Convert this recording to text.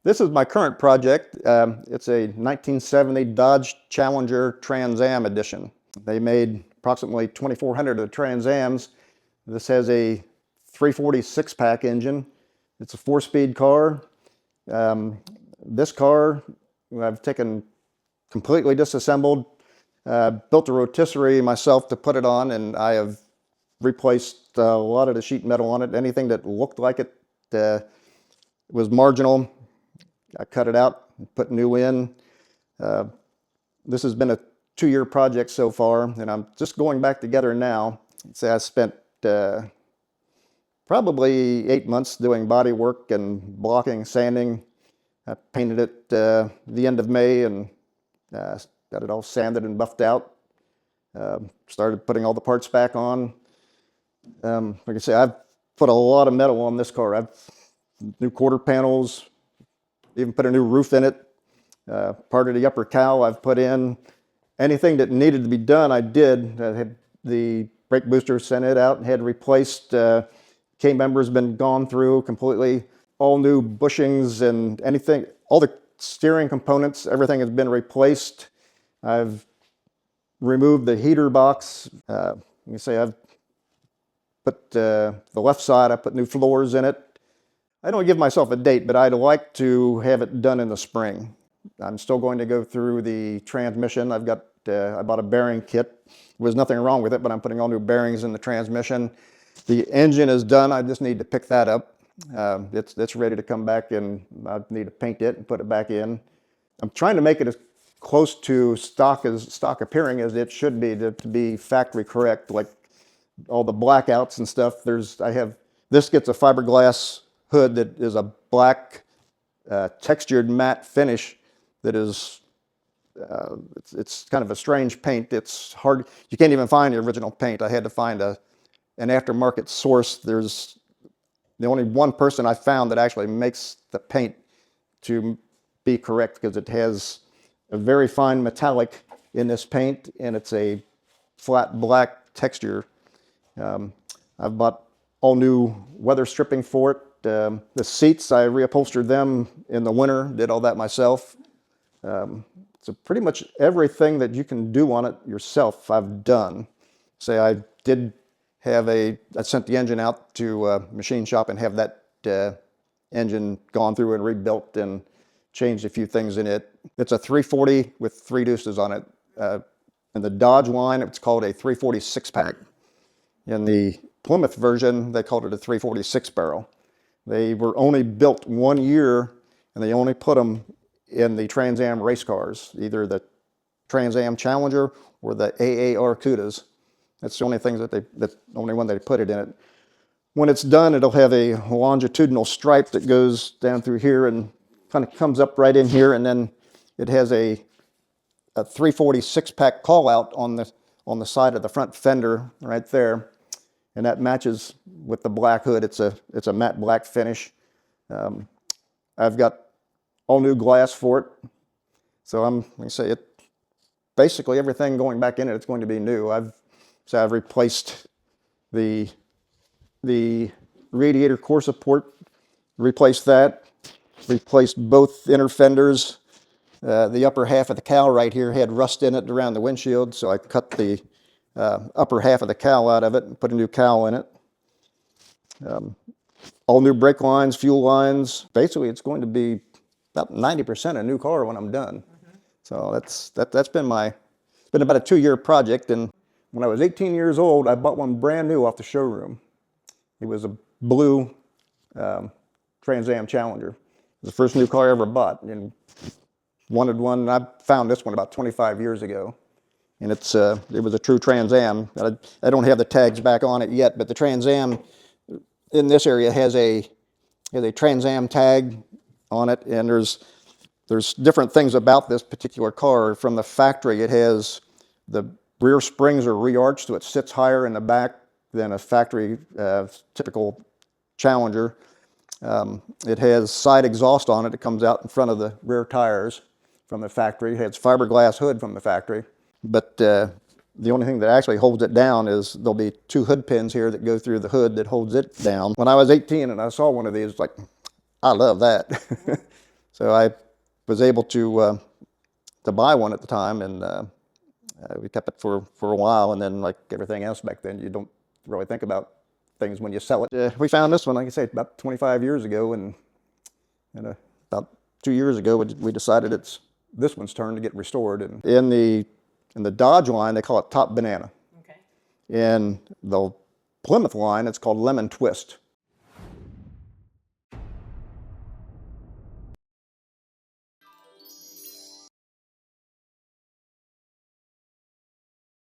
This is my current project. It's a 1970 Dodge Challenger Trans Am edition. They made approximately 2,400 of the Trans Ams. This has a 340 six-pack engine. It's a 4-speed car. This car I've taken completely disassembled, built a rotisserie myself to put it on, and I have replaced a lot of the sheet metal on it. Anything that looked like it was marginal, I cut it out and put new in. This has been a 2-year project so far, and I'm just going back together now. So I spent probably 8 months doing body work and blocking, sanding. I painted it the end of May and got it all sanded and buffed out. Started putting all the parts back on. Like I say, I've put a lot of metal on this car. I've new quarter panels, even put a new roof in it. Part of the upper cowl I've put in. Anything that needed to be done, I did. I had the brake booster, sent it out and had replaced. K-member's been gone through completely. All new bushings and anything, all the steering components, everything has been replaced. I've removed the heater box. You say I've put the left side, I put new floors in it. I don't give myself a date, but I'd like to have it done in the spring. I'm still going to go through the transmission. I bought a bearing kit. There was nothing wrong with it, but I'm putting all new bearings in the transmission. The engine is done. I just need to pick that up. It's ready to come back, and I need to paint it and put it back in. I'm trying to make it as close to stock appearing as it should be to be factory correct. Like all the blackouts and stuff. This gets a fiberglass hood that is a black textured matte finish that is it's kind of a strange paint. It's hard. You can't even find the original paint. I had to find an aftermarket source. There's the only one person I found that actually makes the paint to be correct, because it has a very fine metallic in this paint and it's a flat black texture. I've bought all new weather stripping for it. The seats, I reupholstered them in the winter, did all that myself. So pretty much everything that you can do on it yourself, I've done. Say I sent the engine out to a machine shop and have that engine gone through and rebuilt and changed a few things in it. It's a 340 with 3 deuces on it. In the Dodge line, it's called a 340 six-pack. In the Plymouth version, they called it a 340 six-barrel. They were only built 1 year, and they only put them in the Trans Am race cars, either the Trans Am Challenger or the AAR Cudas. That's the only things that's the only one they put it in it. When it's done, it'll have a longitudinal stripe that goes down through here and kind of comes up right in here, and then it has a 340 six-pack call out on the side of the front fender right there, and that matches with the black hood. It's a matte black finish. I've got all new glass for it, so basically everything going back in it, it's going to be new. I've replaced the radiator core support, replaced that, replaced both inner fenders. The upper half of the cowl right here had rust in it around the windshield, so I cut the upper half of the cowl out of it and put a new cowl in it. All new brake lines, fuel lines. Basically, it's going to be about 90% a new car when I'm done. So that's been about a 2-year project. And when I was 18 years old, I bought one brand new off the showroom. It was a blue Trans Am Challenger. It was the first new car I ever bought, and wanted one. I found this one about 25 years ago, and it was a true Trans Am. I don't have the tags back on it yet, but the Trans Am in this area has a Trans Am tag on it, and there's different things about this particular car. From the factory, it has the rear springs are re-arched, so it sits higher in the back than a factory typical Challenger. It has side exhaust on it. It comes out in front of the rear tires from the factory. It has fiberglass hood from the factory. But the only thing that actually holds it down is there'll be 2 hood pins here that go through the hood that holds it down. When I was 18 and I saw one of these, like, I love that. So I was able to buy one at the time, and we kept it for a while. And then, like everything else back then, you don't really think about things when you sell it. We found this one, like I say, about 25 years ago, and about 2 years ago, we decided it's this one's turn to get restored. And in the Dodge line, they call it Top Banana. Okay. In the Plymouth line, it's called Lemon Twist.